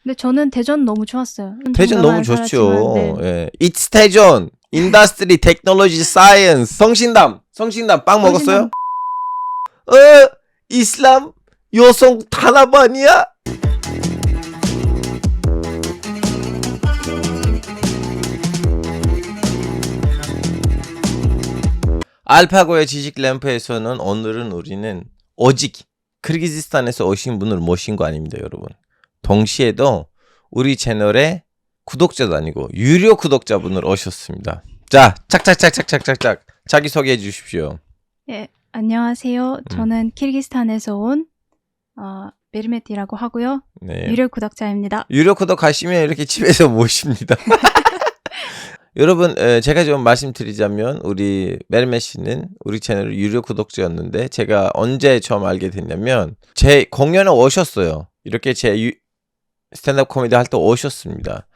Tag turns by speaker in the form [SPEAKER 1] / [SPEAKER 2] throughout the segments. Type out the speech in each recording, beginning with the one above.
[SPEAKER 1] 근데 저는 대전 너무 좋았어요.
[SPEAKER 2] 대전 너무
[SPEAKER 1] 잠깐만
[SPEAKER 2] 좋죠.
[SPEAKER 1] 살았지만, 네.
[SPEAKER 2] 예. It's 대전. 인더스트리 테크놀로지 사이언스. 성신담 빵 먹었어요? 이슬람 여성 탄압아니야? 알파고의 지식 램프에서는 오늘은 우리는 오직 키르기즈스탄에서 오신 분을 모신 거 아닙니다, 여러분. 동시에도 우리 채널에 구독자도 아니고 유료 구독자분을 오셨습니다. 자, 착착착착착착착 자기 소개해 주십시오.
[SPEAKER 1] 예, 안녕하세요. 저는 키르기스탄에서 온 메르메티라고 하고요.
[SPEAKER 2] 네.
[SPEAKER 1] 유료 구독자입니다.
[SPEAKER 2] 유료 구독하시면 이렇게 집에서 모십니다. 여러분, 제가 좀 말씀드리자면 우리 메르메 씨는 우리 채널 유료 구독자였는데 제가 언제 처음 알게 됐냐면 제 공연에 오셨어요. 이렇게 제 스탠드업 코미디 할 때 오셨습니다.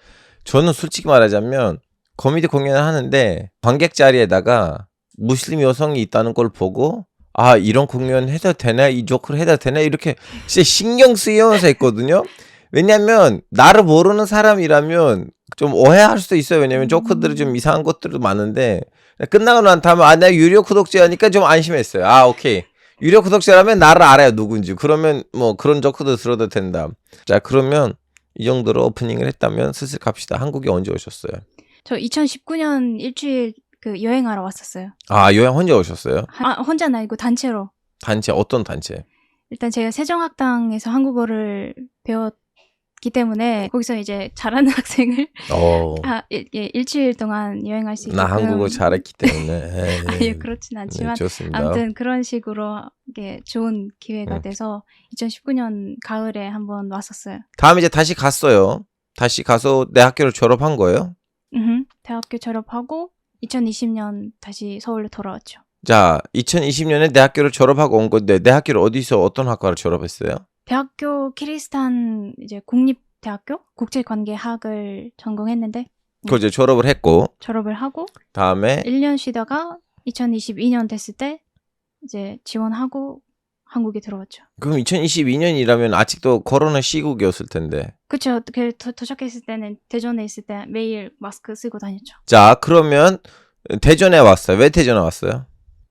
[SPEAKER 2] 저는 솔직히 말하자면 코미디 공연을 하는데 관객 자리에다가 무슬림 여성이 있다는 걸 보고 아, 이런 공연 해도 되나? 이 조크를 해도 되나? 이렇게 진짜 신경 쓰이면서 했거든요. 왜냐면 나를 모르는 사람이라면 좀 오해할 수도 있어요. 왜냐면 조크들이 좀 이상한 것들도 많은데 끝나고 난 다음에 아, 내가 유료 구독자니까 좀 안심했어요. 아, 오케이. 유료 구독자라면 나를 알아요, 누군지. 그러면 뭐 그런 조크도 들어도 된다. 자, 그러면 이 정도로 오프닝을 했다면 슬슬 갑시다. 한국에 언제 오셨어요?
[SPEAKER 1] 저 2019년 일주일 그 여행하러 왔었어요.
[SPEAKER 2] 아, 여행 혼자 오셨어요?
[SPEAKER 1] 혼자는 아니고 단체로.
[SPEAKER 2] 단체, 어떤 단체?
[SPEAKER 1] 일단 제가 세종학당에서 한국어를 배웠기 때문에 거기서 이제 잘하는 학생을 일주일 동안 여행할 수 있게끔.
[SPEAKER 2] 나 한국어 잘했기 때문에.
[SPEAKER 1] 아예 그렇진 않지만
[SPEAKER 2] 좋습니다.
[SPEAKER 1] 아무튼 그런 식으로 이게 좋은 기회가 돼서 2019년 가을에 한번 왔었어요.
[SPEAKER 2] 다음 이제 다시 갔어요. 다시 가서 내 학교를 졸업한 거예요?
[SPEAKER 1] 대학교 졸업하고 2020년 다시 서울로 돌아왔죠.
[SPEAKER 2] 자, 2020년에 내 학교를 졸업하고 온 건데 내 학교를 어디서 어떤 학과를 졸업했어요?
[SPEAKER 1] 대학교 키르기스탄 이제 국립대학교 국제관계학을 전공했는데
[SPEAKER 2] 그거 이제 졸업을 했고
[SPEAKER 1] 졸업을 하고
[SPEAKER 2] 다음에
[SPEAKER 1] 1년 쉬다가 2022년 됐을 때 이제 지원하고 한국에 들어왔죠.
[SPEAKER 2] 그럼 2022년이라면 아직도 코로나 시국이었을 텐데.
[SPEAKER 1] 그렇죠. 도착했을 때는 대전에 있을 때 매일 마스크 쓰고 다녔죠.
[SPEAKER 2] 자, 그러면 대전에 왔어요. 왜 대전에 왔어요?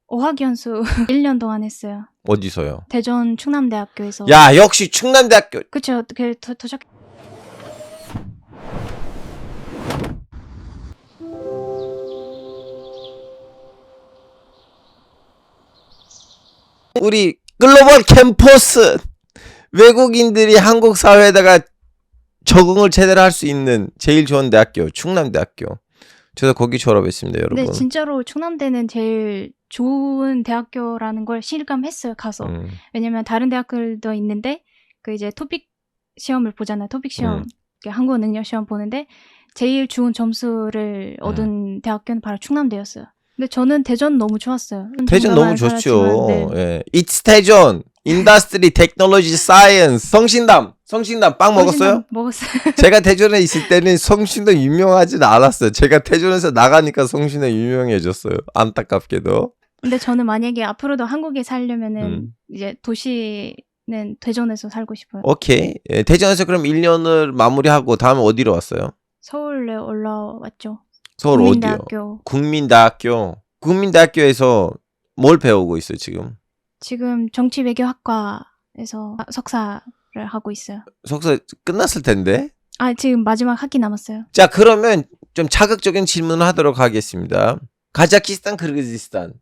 [SPEAKER 1] 어학연수 1년 동안 했어요.
[SPEAKER 2] 어디서요?
[SPEAKER 1] 대전 충남대학교에서.
[SPEAKER 2] 야, 역시 충남대학교.
[SPEAKER 1] 그렇죠. 도착.
[SPEAKER 2] 우리 글로벌 캠퍼스 외국인들이 한국 사회에다가 적응을 제대로 할 수 있는 제일 좋은 대학교 충남대학교. 저도 거기 졸업했습니다, 여러분.
[SPEAKER 1] 네, 진짜로 충남대는 제일 좋은 대학교라는 걸 실감했어요, 가서. 왜냐면 다른 대학들도 있는데 그 이제 토픽 시험을 보잖아요. 토픽 시험. 한국어 능력 시험 보는데 제일 좋은 점수를 얻은 대학교는 바로 충남대였어요. 근데 저는 대전 너무 좋았어요.
[SPEAKER 2] 대전 너무 좋죠.
[SPEAKER 1] 네.
[SPEAKER 2] 예. It's 대전. 인더스트리 테크놀로지 사이언스. 성신담 빵 먹었어요?
[SPEAKER 1] 먹었어요.
[SPEAKER 2] 제가 대전에 있을 때는 성신도 유명하진 않았어요. 제가 대전에서 나가니까 성신도 유명해졌어요. 안타깝게도.
[SPEAKER 1] 근데 저는 만약에 앞으로도 한국에 살려면은 이제 도시는 대전에서 살고 싶어요.
[SPEAKER 2] 오케이. 예, 대전에서 그럼 1년을 마무리하고 다음에 어디로 왔어요?
[SPEAKER 1] 서울에 올라왔죠.
[SPEAKER 2] 서울
[SPEAKER 1] 국민대학교.
[SPEAKER 2] 어디요? 국민대학교에서 뭘 배우고 있어요, 지금?
[SPEAKER 1] 지금 정치외교학과에서 석사를 하고 있어요.
[SPEAKER 2] 석사 끝났을 텐데.
[SPEAKER 1] 지금 마지막 학기 남았어요.
[SPEAKER 2] 자, 그러면 좀 자극적인 질문을 하도록 하겠습니다. 카자흐스탄, 키르기즈스탄.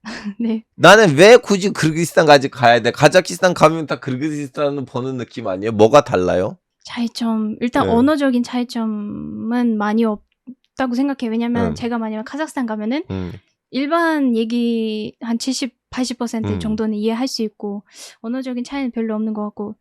[SPEAKER 1] 네.
[SPEAKER 2] 나는 왜 굳이 키르기즈스탄까지 가야 돼? 카자흐스탄 가면 다 키르기즈스탄을 보는 느낌 아니에요? 뭐가 달라요?
[SPEAKER 1] 차이점. 일단 언어적인 차이점은 많이 없다고 생각해요. 왜냐면 제가 만약에 카자흐스탄 가면은 일반 얘기 한 70, 80% 정도는 이해할 수 있고 언어적인 차이는 별로 없는 것 같고.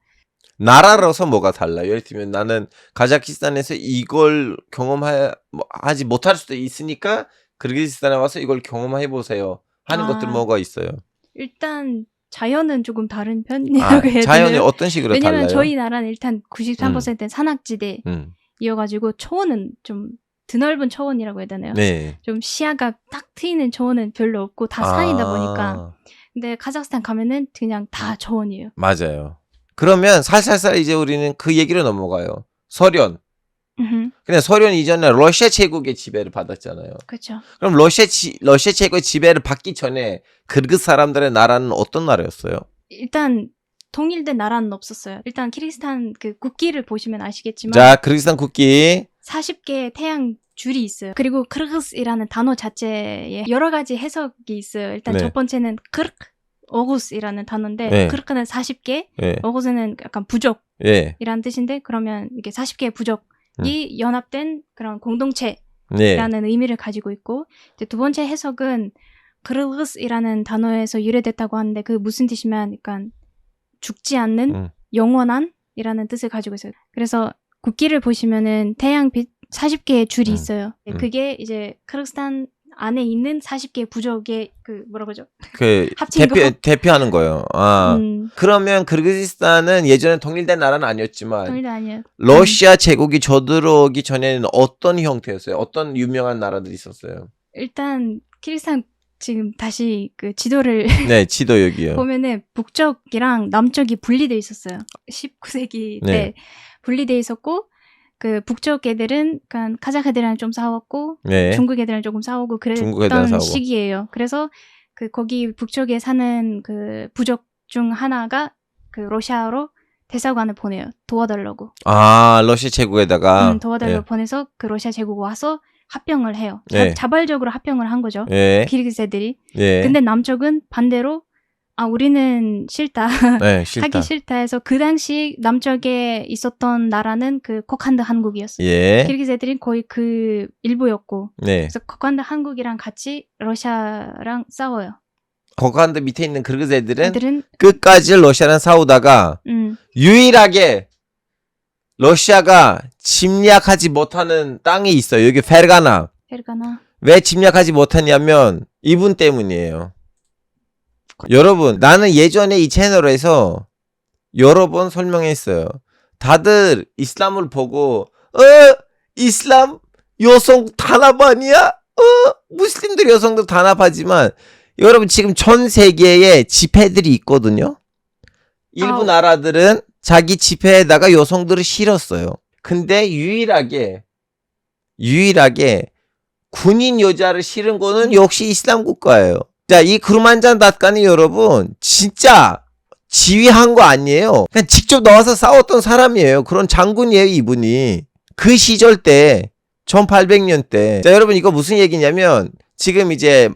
[SPEAKER 2] 나라로서 뭐가 달라요? 예를 들면 나는 카자흐스탄에서 이걸 경험하지 못할 수도 있으니까 키르기즈스탄에 와서 이걸 경험해 보세요 하는 것들 뭐가 있어요? 일단
[SPEAKER 1] 자연은 조금 다른 편이라고 해야 되나요?
[SPEAKER 2] 자연이 어떤 식으로
[SPEAKER 1] 왜냐면
[SPEAKER 2] 달라요?
[SPEAKER 1] 저희 나라는 일단 93%는 산악지대이어가지고 초원은 좀 드넓은 초원이라고 해야 되나요?
[SPEAKER 2] 네.
[SPEAKER 1] 좀 시야가 딱 트이는 초원은 별로 없고 다 산이다 보니까. 근데 카자흐스탄 가면은 그냥 다 초원이에요.
[SPEAKER 2] 맞아요. 그러면 살살살 이제 우리는 그 얘기로 넘어가요. 설현. 근데 소련 이전에 러시아 제국의 지배를 받았잖아요.
[SPEAKER 1] 그렇죠.
[SPEAKER 2] 그럼 러시아 제국의 지배를 받기 전에 그르그 사람들의 나라는 어떤 나라였어요?
[SPEAKER 1] 일단 통일된 나라는 없었어요. 일단 키르기스탄 그 국기를 보시면 아시겠지만
[SPEAKER 2] 자, 그르기스탄 국기.
[SPEAKER 1] 40개의 태양 줄이 있어요. 그리고 크르그스이라는 단어 자체에 여러 가지 해석이 있어요. 일단
[SPEAKER 2] 네.
[SPEAKER 1] 첫 번째는 크르크 어구스이라는 단어인데
[SPEAKER 2] 네.
[SPEAKER 1] 크르크는 40개,
[SPEAKER 2] 예.
[SPEAKER 1] 어구스는 약간 부족이란
[SPEAKER 2] 예.
[SPEAKER 1] 뜻인데 그러면 이게 40개의 부족이 연합된 그런 공동체라는
[SPEAKER 2] 네.
[SPEAKER 1] 의미를 가지고 있고 이제 두 번째 해석은 크르그스이라는 단어에서 유래됐다고 하는데 그 무슨 뜻이면 약간 죽지 않는 영원한이라는 뜻을 가지고 있어요. 그래서 국기를 보시면은 태양빛 40개의 줄이 있어요. 그게 이제 크르그스탄 안에 있는 40개의 부족의 그 뭐라고 하죠?
[SPEAKER 2] 그
[SPEAKER 1] 합친 거?
[SPEAKER 2] 대표하는 거예요. 아. 그러면 그르기스탄은 예전에 통일된 나라는 아니었지만
[SPEAKER 1] 통일도 아니에요.
[SPEAKER 2] 러시아 제국이 쳐들어오기 전에는 어떤 형태였어요? 어떤 유명한 나라들이 있었어요?
[SPEAKER 1] 일단 키르기스탄 지금 다시 그 지도를
[SPEAKER 2] 네, 지도 여기요.
[SPEAKER 1] 보면은 북쪽이랑 남쪽이 분리돼 있었어요. 19세기 때
[SPEAKER 2] 네.
[SPEAKER 1] 분리돼 있었고 그 북쪽 애들은 약간 카자흐 애들이랑 좀 싸웠고
[SPEAKER 2] 네.
[SPEAKER 1] 중국 애들이랑 조금 싸우고
[SPEAKER 2] 중국 애들이랑
[SPEAKER 1] 그랬던
[SPEAKER 2] 싸우고.
[SPEAKER 1] 시기예요. 그래서 그 거기 북쪽에 사는 그 부족 중 하나가 그 러시아로 대사관을 보내요. 도와달라고.
[SPEAKER 2] 아, 러시아 제국에다가
[SPEAKER 1] 도와달라고 보내서 그 러시아 제국 와서 합병을 해요.
[SPEAKER 2] 네.
[SPEAKER 1] 자발적으로 합병을 한 거죠.
[SPEAKER 2] 예.
[SPEAKER 1] 키르기스 애들이.
[SPEAKER 2] 예.
[SPEAKER 1] 근데 남쪽은 반대로 우리는 싫다.
[SPEAKER 2] 네, 싫다.
[SPEAKER 1] 하기 싫다 해서 그 당시 남쪽에 있었던 나라는 그 코칸드 한국이었어요.
[SPEAKER 2] 예.
[SPEAKER 1] 키르기스 애들이 거의 그 일부였고.
[SPEAKER 2] 네.
[SPEAKER 1] 그래서 코칸드 한국이랑 같이 러시아랑 싸워요.
[SPEAKER 2] 코칸드 밑에 있는 그르기스 애들은
[SPEAKER 1] 애들은
[SPEAKER 2] 끝까지 러시아랑 싸우다가 유일하게 러시아가 침략하지 못하는 땅이 있어요. 여기 페르가나. 왜 침략하지 못했냐면 이분 때문이에요. 여러분, 나는 예전에 이 채널에서 여러 번 설명했어요. 다들 이슬람을 보고 이슬람 여성 단합아니야? 무슬림들 여성들 단합하지만 여러분 지금 전 세계에 집회들이 있거든요. 일부 나라들은 자기 집회에다가 여성들을 실었어요. 근데 유일하게 군인 여자를 실은 거는 역시 이슬람 국가예요. 자, 이 크루만잔 닷간이 여러분 진짜 지휘한 거 아니에요. 그냥 직접 나와서 싸웠던 사람이에요. 그런 장군이에요, 이분이. 그 시절 때 1800년 때. 자, 여러분 이거 무슨 얘기냐면 지금 이제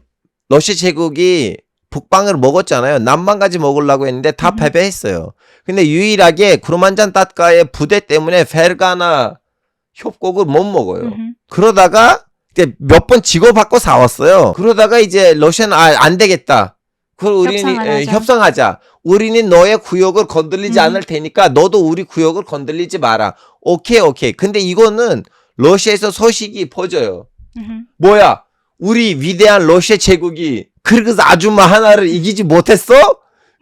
[SPEAKER 2] 러시아 제국이 북방을 먹었잖아요. 남방까지 먹으려고 했는데 다 패배했어요. 근데 유일하게 크루만잔 닷가의 부대 때문에 페르가나 협곡을 못 먹어요. 그러다가 몇 번 지고받고 싸웠어요. 그러다가 이제 러시아는 안 되겠다. 그럼 우리는 협상하자. 우리는 너의 구역을 건들리지 않을 테니까 너도 우리 구역을 건들리지 마라. 오케이. 근데 이거는 러시아에서 소식이 퍼져요. 뭐야? 우리 위대한 러시아 제국이 그르기스 아줌마 하나를 이기지 못했어?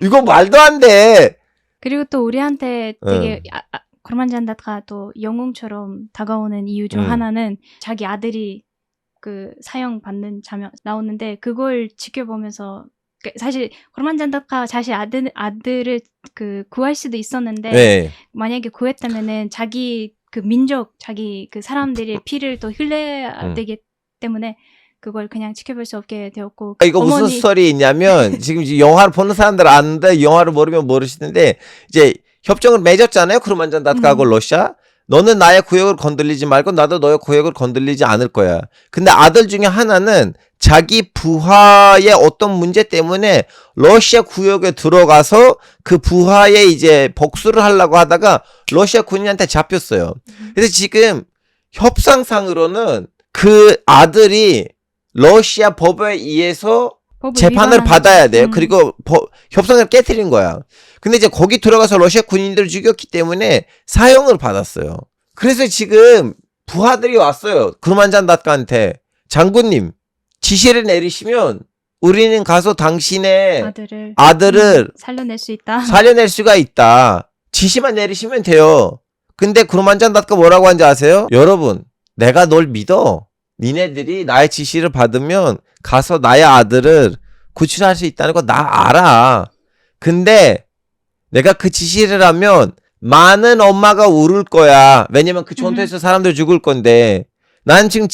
[SPEAKER 2] 이거 말도 안 돼.
[SPEAKER 1] 그리고 또 우리한테 되게 크루만잔 닷가 또 영웅처럼 다가오는 이유 중 하나는 자기 아들이 그 사형 받는 장면 나오는데 그걸 지켜보면서 사실 크루만잔 닷가 자신 아들을 그 구할 수도 있었는데
[SPEAKER 2] 네.
[SPEAKER 1] 만약에 구했다면은 자기 그 민족 자기 그 사람들의 피를 또 흘려야 되기 때문에 그걸 그냥 지켜볼 수 없게 되었고
[SPEAKER 2] 이거 무슨 스토리 있냐면 지금 영화를 보는 사람들 아는데 영화를 모르면 모르시는데 이제 협정을 맺었잖아요. 크루만잔 닷가하고 러시아. 너는 나의 구역을 건들리지 말고 나도 너의 구역을 건들리지 않을 거야. 근데 아들 중에 하나는 자기 부하의 어떤 문제 때문에 러시아 구역에 들어가서 그 부하에 이제 복수를 하려고 하다가 러시아 군인한테 잡혔어요. 그래서 지금 협상상으로는 그 아들이 러시아 법에 의해서 재판을 받아야 돼요. 그리고 협상을 깨트린 거야. 근데 이제 거기 들어가서 러시아 군인들을 죽였기 때문에 사형을 받았어요. 그래서 지금 부하들이 왔어요. 크루만잔 닷가한테. 장군님, 지시를 내리시면 우리는 가서 당신의 아들을
[SPEAKER 1] 살려낼 수 있다.
[SPEAKER 2] 살려낼 수가 있다. 지시만 내리시면 돼요. 근데 크루만잔 닷가 뭐라고 하는지 아세요? 여러분, 내가 널 믿어. 니네들이 나의 지시를 받으면 가서 나의 아들을 구출할 수 있다는 거 나 알아. 근데 내가 그 지시를 하면 많은 엄마가 울을 거야. 왜냐면 그 전투에서 사람들 죽을 건데 난 지금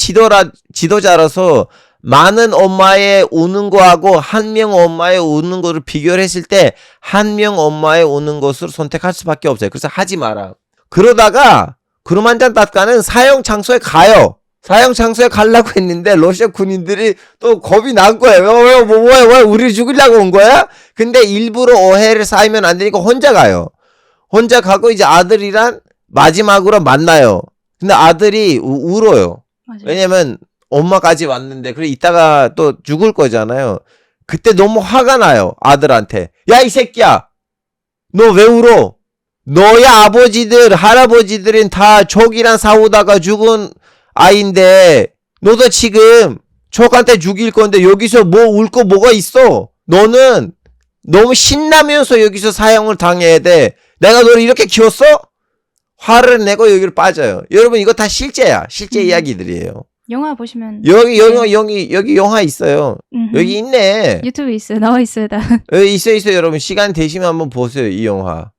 [SPEAKER 2] 지도자라서 많은 엄마의 우는 거하고 한 명 엄마의 우는 거를 비교를 했을 때 한 명 엄마의 우는 것을 선택할 수밖에 없어요. 그래서 하지 마라. 그러다가 그루만잔 다카는 사형 장소에 가요. 사형 장소에 가려고 했는데 러시아 군인들이 또 겁이 난 거예요. 왜 우리를 죽이려고 온 거야? 근데 일부러 오해를 쌓이면 안 되니까 혼자 가요. 혼자 가고 이제 아들이랑 마지막으로 만나요. 근데 아들이 울어요.
[SPEAKER 1] 맞아요.
[SPEAKER 2] 왜냐면 엄마까지 왔는데 그래 이따가 또 죽을 거잖아요. 그때 너무 화가 나요. 아들한테. 야 이 새끼야. 너 왜 울어? 너의 아버지들 할아버지들은 다 적이랑 싸우다가 죽은 아이인데 너도 지금 적한테 죽일 건데 여기서 뭐 울 거 뭐가 있어? 너는 너무 신나면서 여기서 사형을 당해야 돼. 내가 너를 이렇게 키웠어? 화를 내고 여기로 빠져요. 여러분 이거 다 실제야. 실제 이야기들이에요.
[SPEAKER 1] 영화 보시면
[SPEAKER 2] 여기 영화 있어요. 여기 있네.
[SPEAKER 1] 유튜브 있어요. 나와 있어요. 다.
[SPEAKER 2] 여기 있어요. 여러분 시간 되시면 한번 보세요. 이 영화.